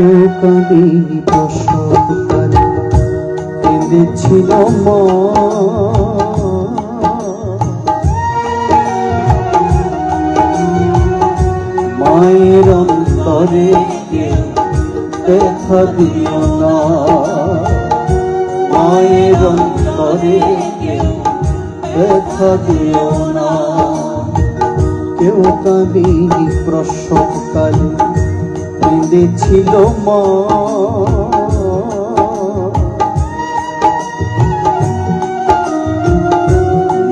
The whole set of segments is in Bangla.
কেউ কাঁদিনি প্রসবকালে, কেঁদেছিল মা। মায়ের অন্তরে ব্যথা দিও না, মায়ের অন্তরে ব্যথা দিও না। কেউ কাঁদিনি প্রসবকালে, কেঁদেছিল মা।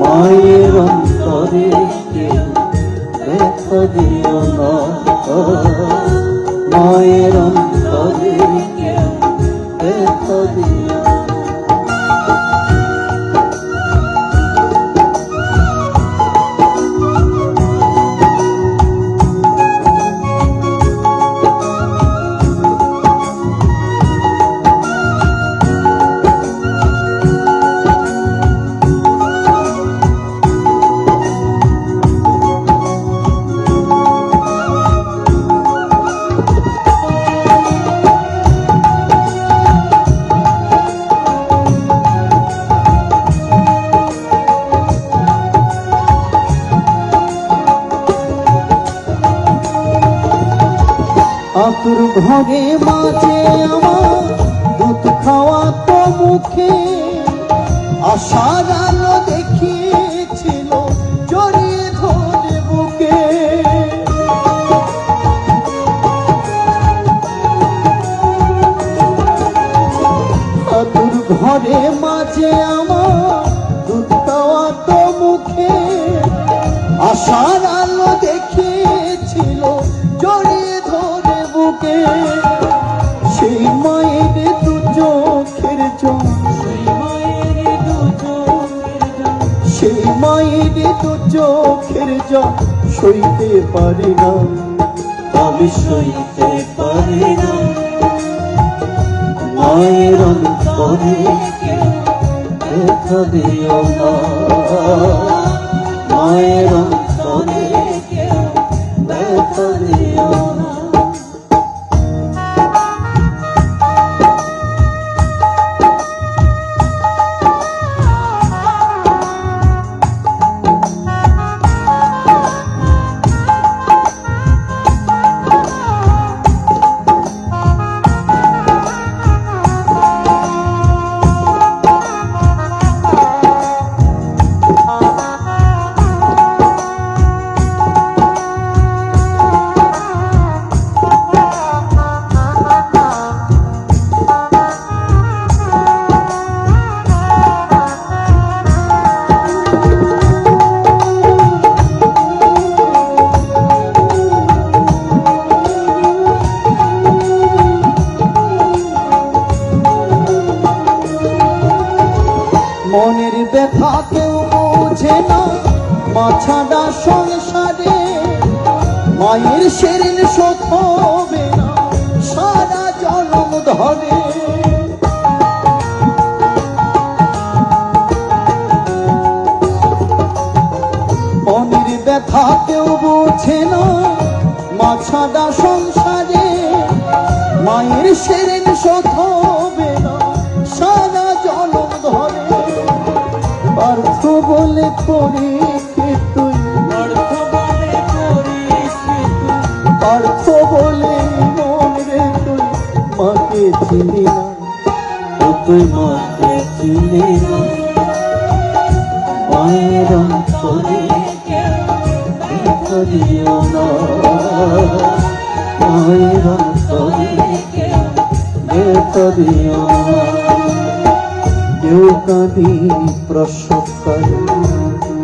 মায়ের অন্তরে ব্যথা দিও না, মায়ের অন্তরে ব্যথা দিও না। আতুর ঘরে মাঝে আমার দুধ খাওয়া তো মুখে, আশার আলো দেখিয়েছিল জড়িয়ে ধরে বুকে। আতুর ঘরে মাঝে আমার দুধ খাওয়া তো মুখে, আশার আলো দেখিয়েছিল জড়িয়ে ধরে বুকে। সেই মায়ের দু চোখের জল, সেই মায়ের দু চোখের জল সইতে পারি না, আমি সইতে পারি না। মায়ের অন্তরে ব্যথা দিও না, মায়ের অন্তরে ব্যথা দিও না। মনের ব্যথা কেউ বোঝে না, মা ছাড়া সংসারে মায়ের সেরিন শোধ হবে না সারা জনম ধরে। মনের ব্যথা কেউ বোঝে না, মা ছাড়া সংসারে মায়ের সেরিন শোধ হবে না সারা জনম ধরে। পার্থ বলে করিস তুই, পার্থ বলে মন রে তুই মাকে চিনি না, তুই মাকে চিনি না। মায়ের অন্তরে ব্যথা দিও না, মায়ের অন্তরে ব্যথা দিও না। কেউ কাঁদিনি প্রসবকালে,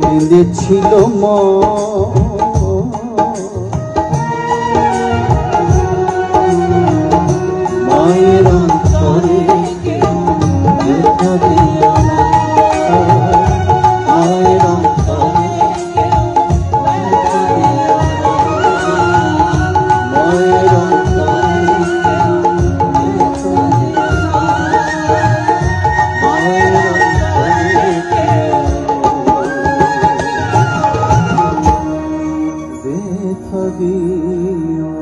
কেঁদেছিল মা। মায়ের অন্তরে ব্যথা দিও না, মায়ের অন্তরে ব্যথা দিও না, মায়ের অন্তরে ব্যথা দিও না, মায়ের অন্তরে ব্যথা দিও।